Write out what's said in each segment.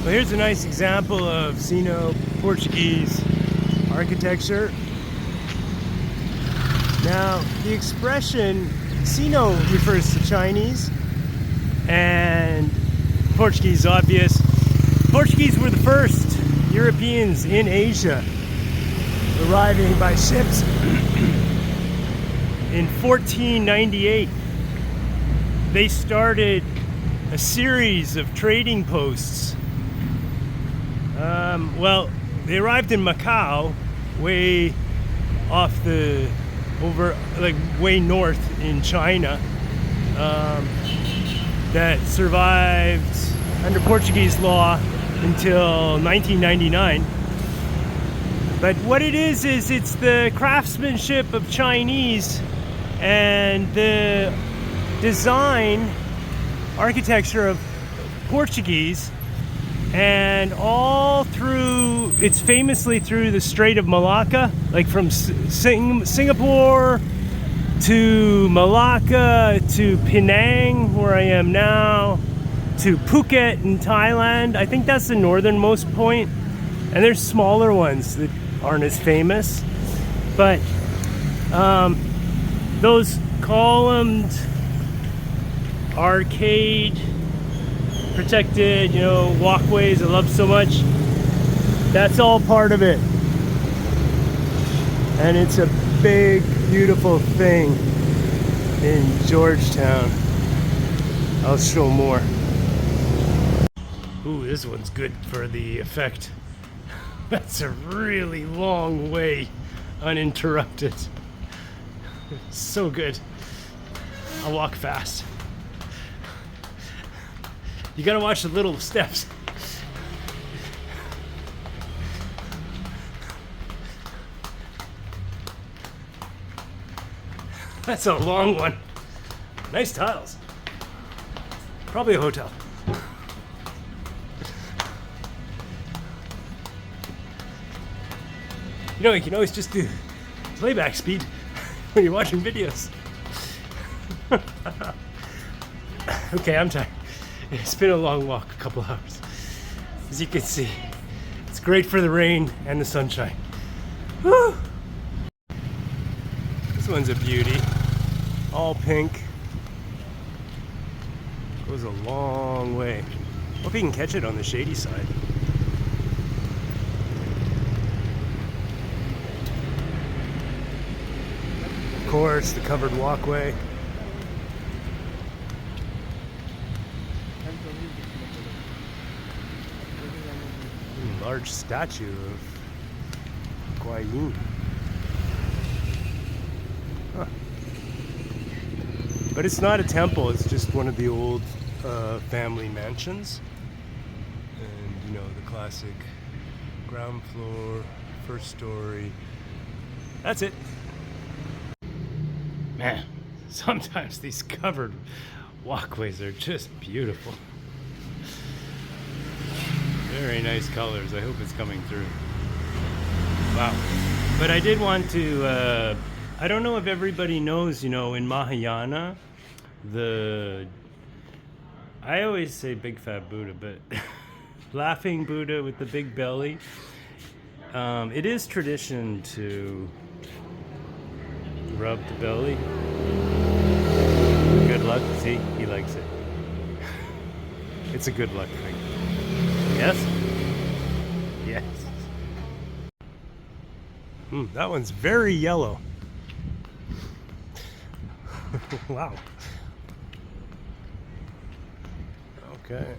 Well, here's a nice example of Sino-Portuguese architecture. Now, the expression Sino refers to Chinese, and Portuguese, obvious. Portuguese were the first Europeans in Asia, arriving by ships in 1498. They started a series of trading posts. Well, they arrived in Macau, way way north in China, that survived under Portuguese law until 1999. But what it is it's the craftsmanship of Chinese and the design architecture of Portuguese, and all through, it's famously through the Strait of Malacca, like from Singapore to Malacca to Penang, where I am now, to Phuket in Thailand. I think that's the northernmost point, and there's smaller ones that aren't as famous, but those columned arcade protected, walkways I love so much, that's all part of it. And it's a big, beautiful thing in Georgetown. I'll show more. Ooh, this one's good for the effect. That's a really long way uninterrupted. So good. I'll walk fast. You gotta watch the little steps. That's a long one. Nice tiles. Probably a hotel. You can always just do playback speed when you're watching videos. Okay, I'm tired. It's been a long walk, a couple hours. As you can see, it's great for the rain and the sunshine. Woo! This one's a beauty. All pink. Goes a long way. Hope you can catch it on the shady side. Of course, the covered walkway. Large statue of Guayin. Huh. But it's not a temple, it's just one of the old family mansions. And the classic ground floor, first story. That's it. Man, sometimes these covered walkways are just beautiful. Very nice colors. I hope it's coming through. Wow. But I did want to, I don't know if everybody knows, in Mahayana, I always say big fat Buddha, but laughing Buddha with the big belly. It is tradition to rub the belly. Good luck. See, he likes it. It's a good luck thing. Yes? Yes. That one's very yellow. Wow. Okay.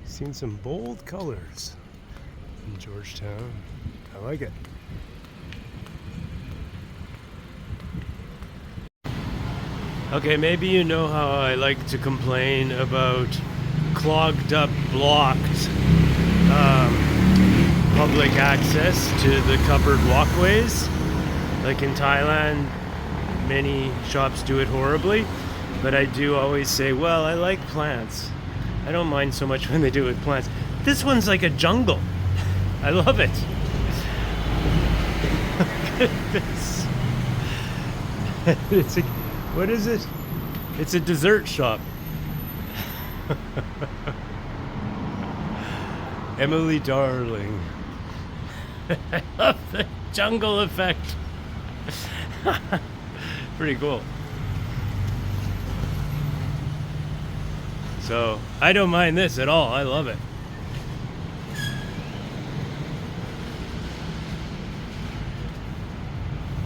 Seen some bold colors in Georgetown. I like it. Okay, maybe you know how I like to complain about clogged up, blocked public access to the covered walkways. Like in Thailand, many shops do it horribly, but I do always say, well, I like plants. I don't mind so much when they do it with plants. This one's like a jungle. I love it. Look at this. What is it? It's a dessert shop. Emily Darling. I love the jungle effect. Pretty cool. So I don't mind this at all. I love it.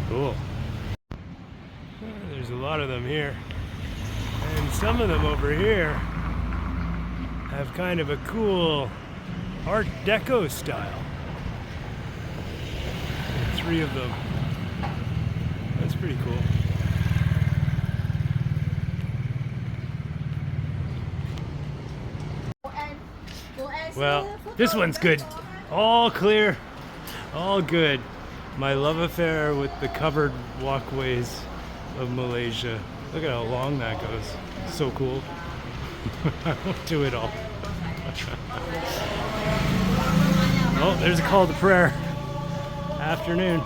Cool. There's a lot of them here. And some of them over here have kind of a cool Art Deco style. 3 of them. That's pretty cool. Well, this one's good. All clear, all good. My love affair with the covered walkways of Malaysia. Look at how long that goes. So cool. I won't do it all. Oh, there's a call to prayer. Afternoon.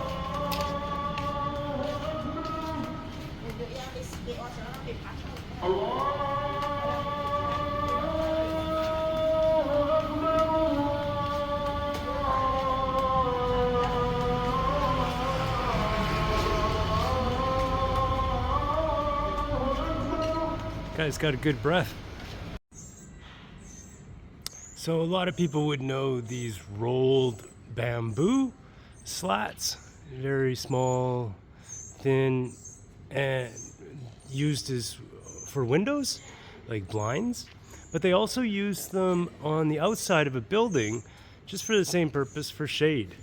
Guy's got a good breath. So a lot of people would know these rolled bamboo slats, very small, thin, and used as for windows, like blinds. But they also use them on the outside of a building just for the same purpose, for shade.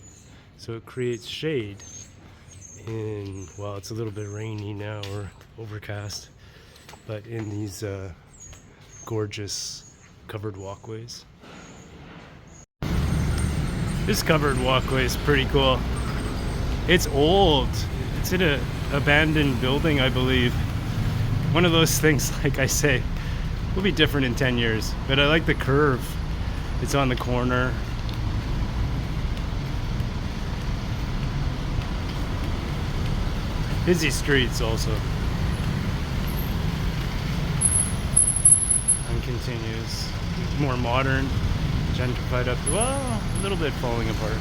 So it creates shade in, well, it's a little bit rainy now or overcast, but in these gorgeous covered walkways. This covered walkway is pretty cool. It's old. It's in an abandoned building, I believe. One of those things, like I say, will be different in 10 years. But I like the curve. It's on the corner. Busy streets also. And continues. More modern, gentrified up. Well, a little bit falling apart.